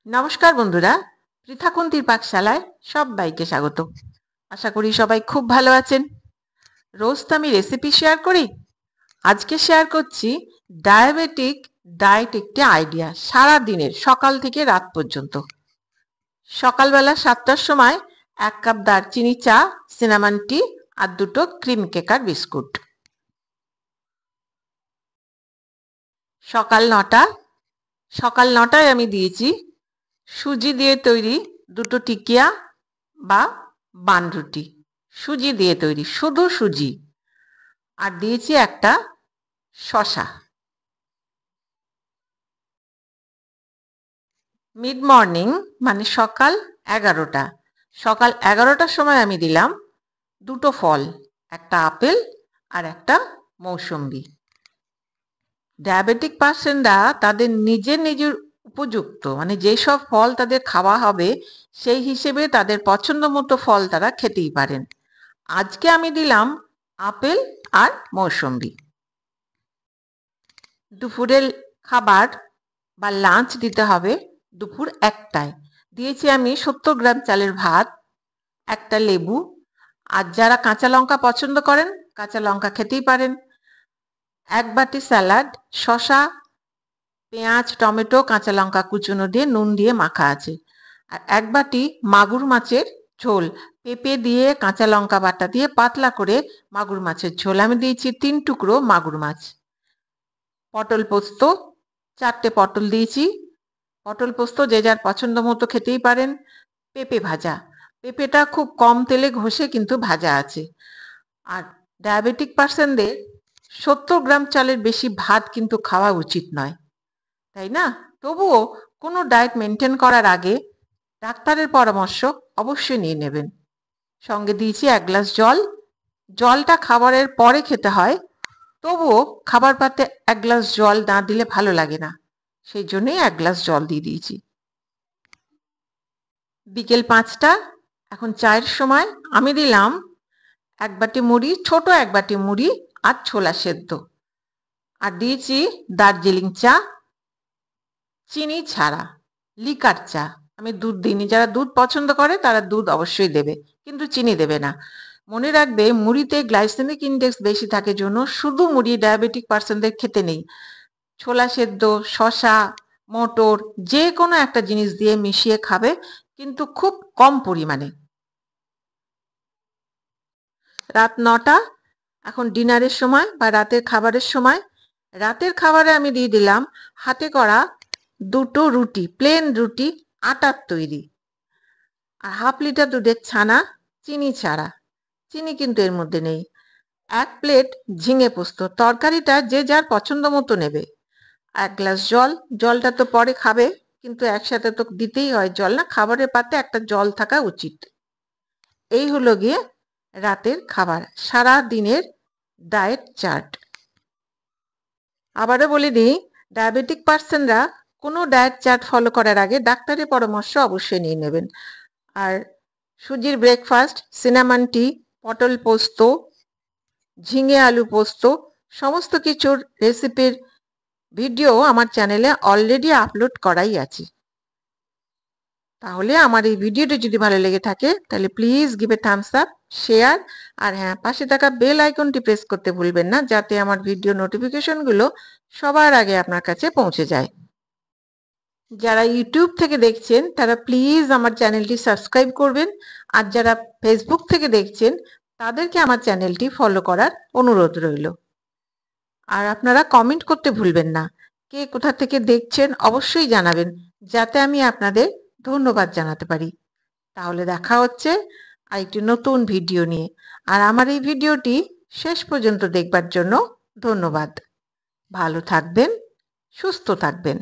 নমস্কার বন্ধুরা, পৃথাকুন্তির পাকশালায় সবাইকে স্বাগত। আশা করি সবাই খুব ভালো আছেন। রোজ তো আমি রেসিপি শেয়ার করি, আজকে শেয়ার করছি ডায়াবেটিক ডায়েট একটি আইডিয়া। সারা দিনের সকাল থেকে রাত পর্যন্ত। সকালবেলা 7টার সময় 1 কাপ দারচিনি চা, সিনামন টি আর 2টো ক্রিম কেকার বিস্কুট। সকাল 9টায় আমি দিয়েছি সুজি দিয়ে তৈরি 2টো টিকিয়া বা বানরুটি, সুজি দিয়ে তৈরি, শুধু সুজি। আর দিয়েছি একটা শসা। মিড মর্নিং মানে সকাল 11টা। সকাল 11টার সময় আমি দিলাম 2টো ফল, একটা আপেল আর একটা মৌসম্বি। ডায়াবেটিক পার্সনরা তাদের নিজের উপযুক্ত মানে যেসব ফল তাদের খাওয়া হবে সেই হিসেবে তাদের পছন্দ মতো ফল তারা খেতেই পারেন। আজকে আমি দিলাম আপেল আর মৌসম্বি। দুপুরের খাবার বা লাঞ্চ দিতে হবে দুপুর 1টায়। দিয়েছি আমি 70 গ্রাম চালের ভাত, একটা লেবু, আর যারা কাঁচা লঙ্কা পছন্দ করেন কাঁচা লঙ্কা খেতেই পারেন। 1 বাটি স্যালাড, শসা, পেঁয়াজ, টমেটো, কাঁচা লঙ্কা কুচনো দিয়ে নুন দিয়ে মাখা আছে। আর 1 বাটি মাগুর মাছের ঝোল, পেঁপে দিয়ে কাঁচা লঙ্কা বাটা দিয়ে পাতলা করে মাগুর মাছের ঝোল। আমি দিয়েছি 3 টুকরো মাগুর মাছ। পটল পোস্ত, 4টে পটল দিয়েছি। পটল পোস্ত যে যার পছন্দ মতো খেতেই পারেন। পেঁপে ভাজা, পেঁপেটা খুব কম তেলে ঘষে কিন্তু ভাজা আছে। আর ডায়াবেটিক পার্সনদের 70 গ্রাম চালের বেশি ভাত কিন্তু খাওয়া উচিত নয়, তাই না? তবুও কোনো ডায়েট মেনটেন করার আগে ডাক্তারের পরামর্শ অবশ্যই নিয়ে নেবেন। সঙ্গে দিয়েছি 1 গ্লাস জল। জলটা খাবারের পরে খেতে হয়, তবুও খাবার পাতে 1 গ্লাস জল না দিলে ভালো লাগে না, সেই জন্যই 1 গ্লাস জল দিয়ে দিয়েছি। বিকেল 5টা, এখন চায়ের সময়। আমি দিলাম 1 বাটি মুড়ি, ছোট 1 বাটি মুড়ি আর ছোলা সেদ্ধ। আর দিয়েছি দার্জিলিং চা, চিনি ছাড়া, লিকার চা। আমি দুধ দিইনি, যারা দুধ পছন্দ করে তারা দুধ অবশ্যই দেবে, কিন্তু চিনি দেবে না। মনে রাখবে মুড়িতে গ্লাইসেমিক ইন্ডেক্স বেশি থাকে জন্য শুধু মুড়ি ডায়াবেটিক পার্সনদের খেতে নেই। ছোলা সেদ্ধ, শসা, মটর যে কোনো একটা জিনিস দিয়ে মিশিয়ে খাবে, কিন্তু খুব কম পরিমাণে। রাত 9টা, এখন ডিনারের সময় বা রাতের খাবারের সময়। রাতের খাবারে আমি দিয়ে দিলাম হাতে করা 2টো রুটি, প্লেন রুটি, আটার তৈরি, আর 1/2 লিটার দুধের ছানা, চিনি ছাড়া। চিনি কিন্তু এর মধ্যে নেই। 1 প্লেট ঝিঙে পোস্ত। তরকারিটা যে যার পছন্দ মতো নেবে। 1 গ্লাস জল, জলটা তো পরে খাবে কিন্তু একসাথে তো দিতেই হয় জল, না? খাবারের পাতে একটা জল থাকা উচিত। এই হলো গিয়ে রাতের খাবার, সারা দিনের ডায়েট চার্ট। আবারও বলে দিই, ডায়াবেটিক পার্সনরা কোনো ডায়েট চার্ট ফলো করার আগে ডাক্তারের পরামর্শ অবশ্যই নিয়ে নেবেন। আর সুজির ব্রেকফাস্ট, সিনামন টি, পটল পোস্ত, ঝিঙে আলু পোস্ত, সমস্ত কিছুর রেসিপির ভিডিও আমার চ্যানেলে অলরেডি আপলোড করাই আছে। তাহলে আমার এই ভিডিওটি যদি ভালো লেগে থাকে তাহলে please give a thumbs up, share, আর হ্যাঁ, পাশে থাকা বেল আইকনটি প্রেস করতে ভুলবেন না, যাতে আমার ভিডিও নোটিফিকেশনগুলো সবার আগে আপনার কাছে পৌঁছে যায়। যারা ইউটিউব থেকে দেখছেন তারা প্লিজ আমার চ্যানেলটি সাবস্ক্রাইব করবেন, আর যারা ফেসবুক থেকে দেখছেন তাদেরকে আমার চ্যানেলটি ফলো করার অনুরোধ রইল। আর আপনারা কমেন্ট করতে ভুলবেন না, কে কোথা থেকে দেখছেন অবশ্যই জানাবেন, যাতে আমি আপনাদের ধন্যবাদ জানাতে পারি। তাহলে দেখা হচ্ছে আরেকটি নতুন ভিডিও নিয়ে। আর আমার এই ভিডিওটি শেষ পর্যন্ত দেখবার জন্য ধন্যবাদ। ভালো থাকবেন, সুস্থ থাকবেন।